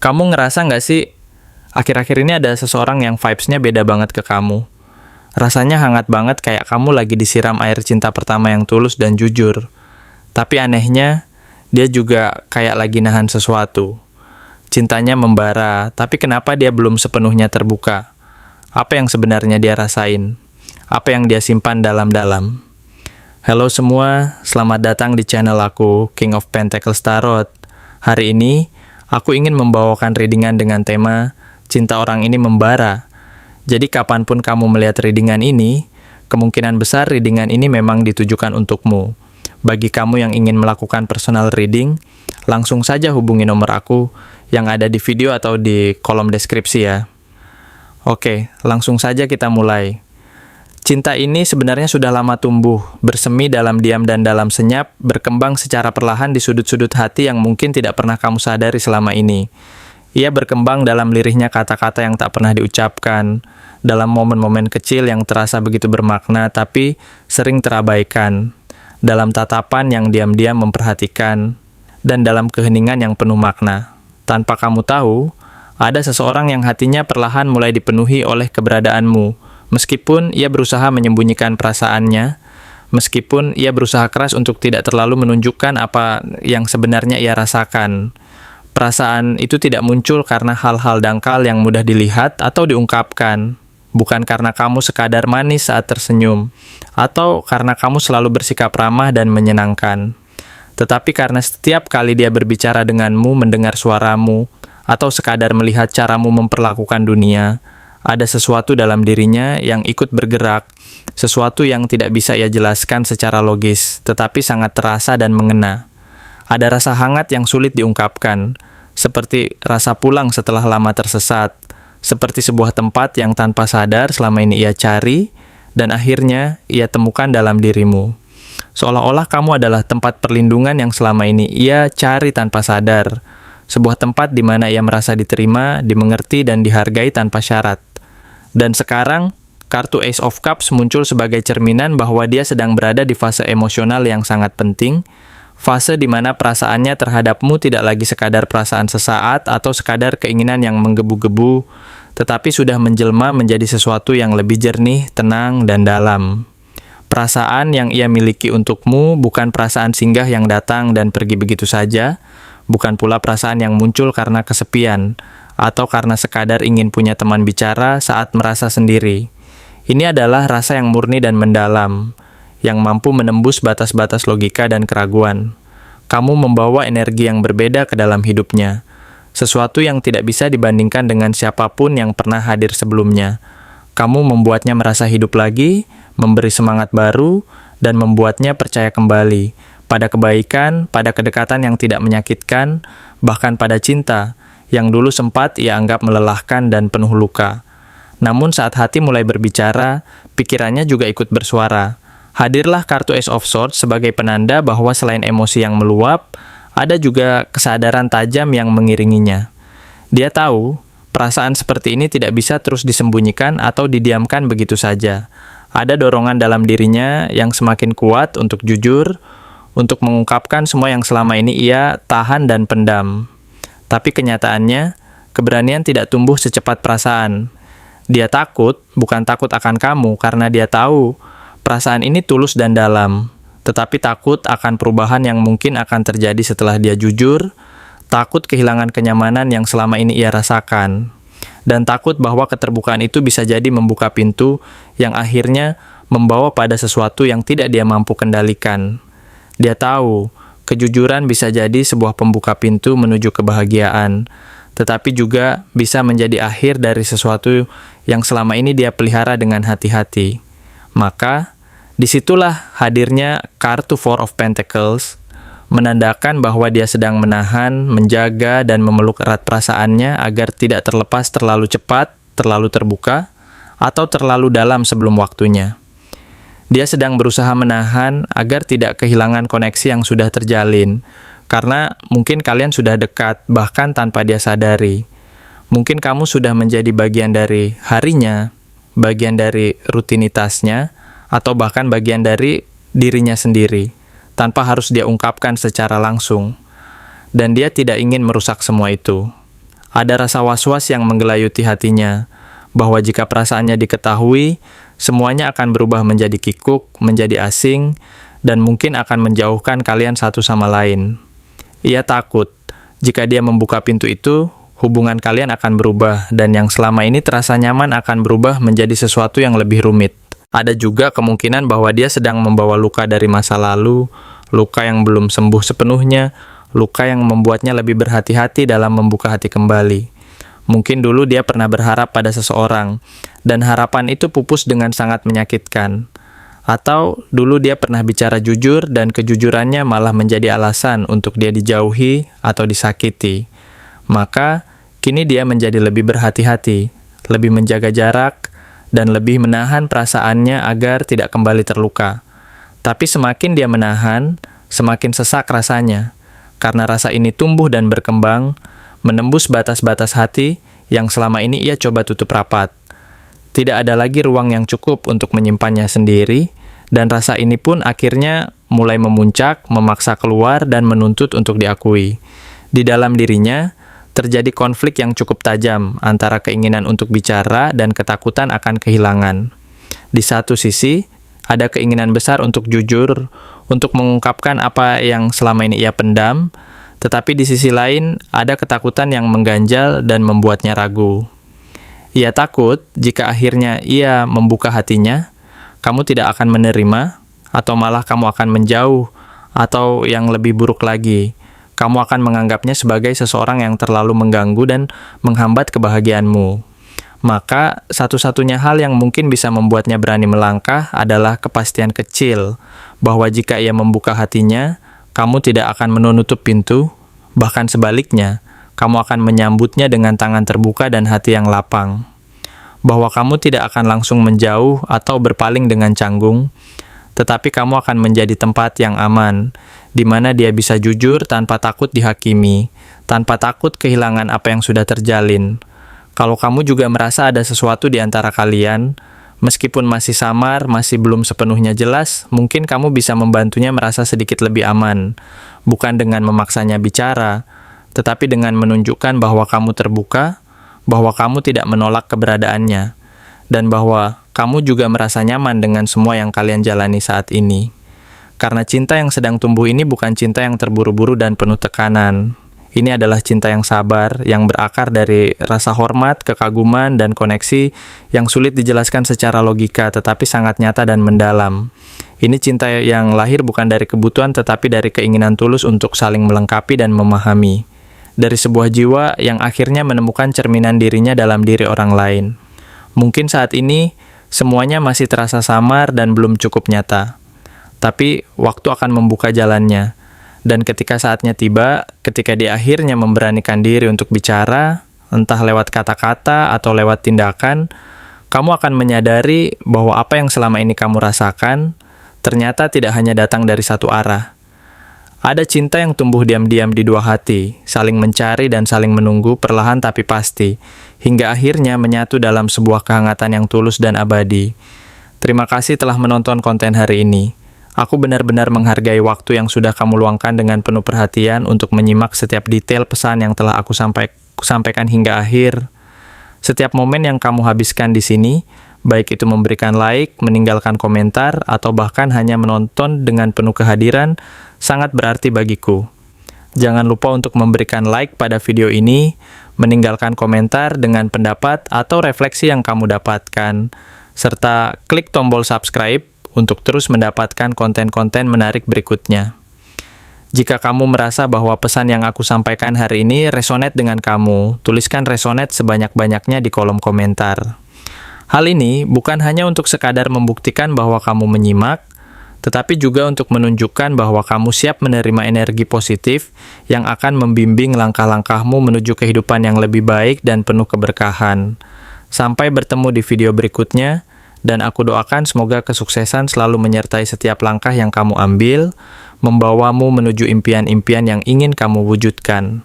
Kamu ngerasa nggak sih, akhir-akhir ini ada seseorang yang vibes-nya beda banget ke kamu? Rasanya hangat banget kayak kamu lagi disiram air cinta pertama yang tulus dan jujur. Tapi anehnya, dia juga kayak lagi nahan sesuatu. Cintanya membara, tapi kenapa dia belum sepenuhnya terbuka? Apa yang sebenarnya dia rasain? Apa yang dia simpan dalam-dalam? Halo semua, selamat datang di channel aku, King of Pentacles Tarot. Hari ini, aku ingin membawakan readingan dengan tema Cinta Orang Ini Membara. Jadi kapanpun kamu melihat readingan ini, kemungkinan besar readingan ini memang ditujukan untukmu. Bagi kamu yang ingin melakukan personal reading, langsung saja hubungi nomor aku yang ada di video atau di kolom deskripsi ya. Oke, langsung saja kita mulai. Cinta ini sebenarnya sudah lama tumbuh, bersemi dalam diam dan dalam senyap, berkembang secara perlahan di sudut-sudut hati yang mungkin tidak pernah kamu sadari selama ini. Ia berkembang dalam lirihnya kata-kata yang tak pernah diucapkan, dalam momen-momen kecil yang terasa begitu bermakna tapi sering terabaikan, dalam tatapan yang diam-diam memperhatikan, dan dalam keheningan yang penuh makna. Tanpa kamu tahu, ada seseorang yang hatinya perlahan mulai dipenuhi oleh keberadaanmu, meskipun ia berusaha menyembunyikan perasaannya, meskipun ia berusaha keras untuk tidak terlalu menunjukkan apa yang sebenarnya ia rasakan. Perasaan itu tidak muncul karena hal-hal dangkal yang mudah dilihat atau diungkapkan, bukan karena kamu sekadar manis saat tersenyum, atau karena kamu selalu bersikap ramah dan menyenangkan. Tetapi karena setiap kali dia berbicara denganmu, mendengar suaramu, atau sekadar melihat caramu memperlakukan dunia, ada sesuatu dalam dirinya yang ikut bergerak, sesuatu yang tidak bisa ia jelaskan secara logis, tetapi sangat terasa dan mengena. Ada rasa hangat yang sulit diungkapkan, seperti rasa pulang setelah lama tersesat, seperti sebuah tempat yang tanpa sadar selama ini ia cari, dan akhirnya ia temukan dalam dirimu. Seolah-olah kamu adalah tempat perlindungan yang selama ini ia cari tanpa sadar, sebuah tempat di mana ia merasa diterima, dimengerti, dan dihargai tanpa syarat. Dan sekarang, kartu Ace of Cups muncul sebagai cerminan bahwa dia sedang berada di fase emosional yang sangat penting, fase di mana perasaannya terhadapmu tidak lagi sekadar perasaan sesaat atau sekadar keinginan yang menggebu-gebu, tetapi sudah menjelma menjadi sesuatu yang lebih jernih, tenang, dan dalam. Perasaan yang ia miliki untukmu bukan perasaan singgah yang datang dan pergi begitu saja, bukan pula perasaan yang muncul karena kesepian, atau karena sekadar ingin punya teman bicara saat merasa sendiri. Ini adalah rasa yang murni dan mendalam, yang mampu menembus batas-batas logika dan keraguan. Kamu membawa energi yang berbeda ke dalam hidupnya, sesuatu yang tidak bisa dibandingkan dengan siapapun yang pernah hadir sebelumnya. Kamu membuatnya merasa hidup lagi, memberi semangat baru, dan membuatnya percaya kembali pada kebaikan, pada kedekatan yang tidak menyakitkan, bahkan pada cinta yang dulu sempat ia anggap melelahkan dan penuh luka. Namun saat hati mulai berbicara, pikirannya juga ikut bersuara. Hadirlah kartu Ace of Swords sebagai penanda bahwa selain emosi yang meluap, ada juga kesadaran tajam yang mengiringinya. Dia tahu, perasaan seperti ini tidak bisa terus disembunyikan atau didiamkan begitu saja. Ada dorongan dalam dirinya yang semakin kuat untuk jujur, untuk mengungkapkan semua yang selama ini ia tahan dan pendam. Tapi kenyataannya, keberanian tidak tumbuh secepat perasaan. Dia takut, bukan takut akan kamu, karena dia tahu perasaan ini tulus dan dalam, tetapi takut akan perubahan yang mungkin akan terjadi setelah dia jujur, takut kehilangan kenyamanan yang selama ini ia rasakan, dan takut bahwa keterbukaan itu bisa jadi membuka pintu yang akhirnya membawa pada sesuatu yang tidak dia mampu kendalikan. Dia tahu, kejujuran bisa jadi sebuah pembuka pintu menuju kebahagiaan, tetapi juga bisa menjadi akhir dari sesuatu yang selama ini dia pelihara dengan hati-hati. Maka, disitulah hadirnya kartu Four of Pentacles, menandakan bahwa dia sedang menahan, menjaga, dan memeluk erat perasaannya agar tidak terlepas terlalu cepat, terlalu terbuka, atau terlalu dalam sebelum waktunya. Dia sedang berusaha menahan agar tidak kehilangan koneksi yang sudah terjalin, karena mungkin kalian sudah dekat, bahkan tanpa dia sadari. Mungkin kamu sudah menjadi bagian dari harinya, bagian dari rutinitasnya, atau bahkan bagian dari dirinya sendiri, tanpa harus dia ungkapkan secara langsung. Dan dia tidak ingin merusak semua itu. Ada rasa was-was yang menggelayuti hatinya, bahwa jika perasaannya diketahui, semuanya akan berubah menjadi kikuk, menjadi asing, dan mungkin akan menjauhkan kalian satu sama lain. Ia takut, jika dia membuka pintu itu, hubungan kalian akan berubah, dan yang selama ini terasa nyaman akan berubah menjadi sesuatu yang lebih rumit. Ada juga kemungkinan bahwa dia sedang membawa luka dari masa lalu, luka yang belum sembuh sepenuhnya, luka yang membuatnya lebih berhati-hati dalam membuka hati kembali. Mungkin dulu dia pernah berharap pada seseorang, dan harapan itu pupus dengan sangat menyakitkan. Atau dulu dia pernah bicara jujur, dan kejujurannya malah menjadi alasan untuk dia dijauhi atau disakiti. Maka, kini dia menjadi lebih berhati-hati, lebih menjaga jarak, dan lebih menahan perasaannya agar tidak kembali terluka. Tapi semakin dia menahan, semakin sesak rasanya. Karena rasa ini tumbuh dan berkembang, menembus batas-batas hati yang selama ini ia coba tutup rapat. Tidak ada lagi ruang yang cukup untuk menyimpannya sendiri, dan rasa ini pun akhirnya mulai memuncak, memaksa keluar, dan menuntut untuk diakui. Di dalam dirinya, terjadi konflik yang cukup tajam antara keinginan untuk bicara dan ketakutan akan kehilangan. Di satu sisi, ada keinginan besar untuk jujur, untuk mengungkapkan apa yang selama ini ia pendam, tetapi di sisi lain ada ketakutan yang mengganjal dan membuatnya ragu. Ia takut jika akhirnya ia membuka hatinya, kamu tidak akan menerima, atau malah kamu akan menjauh, atau yang lebih buruk lagi, kamu akan menganggapnya sebagai seseorang yang terlalu mengganggu dan menghambat kebahagiaanmu. Maka, satu-satunya hal yang mungkin bisa membuatnya berani melangkah adalah kepastian kecil, bahwa jika ia membuka hatinya, kamu tidak akan menutup pintu, bahkan sebaliknya, kamu akan menyambutnya dengan tangan terbuka dan hati yang lapang. Bahwa kamu tidak akan langsung menjauh atau berpaling dengan canggung, tetapi kamu akan menjadi tempat yang aman, di mana dia bisa jujur tanpa takut dihakimi, tanpa takut kehilangan apa yang sudah terjalin. Kalau kamu juga merasa ada sesuatu di antara kalian, meskipun masih samar, masih belum sepenuhnya jelas, mungkin kamu bisa membantunya merasa sedikit lebih aman. Bukan dengan memaksanya bicara, tetapi dengan menunjukkan bahwa kamu terbuka, bahwa kamu tidak menolak keberadaannya, dan bahwa kamu juga merasa nyaman dengan semua yang kalian jalani saat ini. Karena cinta yang sedang tumbuh ini bukan cinta yang terburu-buru dan penuh tekanan. Ini adalah cinta yang sabar, yang berakar dari rasa hormat, kekaguman, dan koneksi yang sulit dijelaskan secara logika, tetapi sangat nyata dan mendalam. Ini cinta yang lahir bukan dari kebutuhan, tetapi dari keinginan tulus untuk saling melengkapi dan memahami. Dari sebuah jiwa yang akhirnya menemukan cerminan dirinya dalam diri orang lain. Mungkin saat ini, semuanya masih terasa samar dan belum cukup nyata. Tapi, waktu akan membuka jalannya. Dan ketika saatnya tiba, ketika dia akhirnya memberanikan diri untuk bicara, entah lewat kata-kata atau lewat tindakan, kamu akan menyadari bahwa apa yang selama ini kamu rasakan, ternyata tidak hanya datang dari satu arah. Ada cinta yang tumbuh diam-diam di dua hati, saling mencari dan saling menunggu perlahan tapi pasti, hingga akhirnya menyatu dalam sebuah kehangatan yang tulus dan abadi. Terima kasih telah menonton konten hari ini. Aku benar-benar menghargai waktu yang sudah kamu luangkan dengan penuh perhatian untuk menyimak setiap detail pesan yang telah aku sampaikan hingga akhir. Setiap momen yang kamu habiskan di sini, baik itu memberikan like, meninggalkan komentar, atau bahkan hanya menonton dengan penuh kehadiran, sangat berarti bagiku. Jangan lupa untuk memberikan like pada video ini, meninggalkan komentar dengan pendapat atau refleksi yang kamu dapatkan, serta klik tombol subscribe untuk terus mendapatkan konten-konten menarik berikutnya. Jika kamu merasa bahwa pesan yang aku sampaikan hari ini resonate dengan kamu, tuliskan resonate sebanyak-banyaknya di kolom komentar. Hal ini bukan hanya untuk sekadar membuktikan bahwa kamu menyimak, tetapi juga untuk menunjukkan bahwa kamu siap menerima energi positif yang akan membimbing langkah-langkahmu menuju kehidupan yang lebih baik dan penuh keberkahan. Sampai bertemu di video berikutnya, dan aku doakan semoga kesuksesan selalu menyertai setiap langkah yang kamu ambil, membawamu menuju impian-impian yang ingin kamu wujudkan.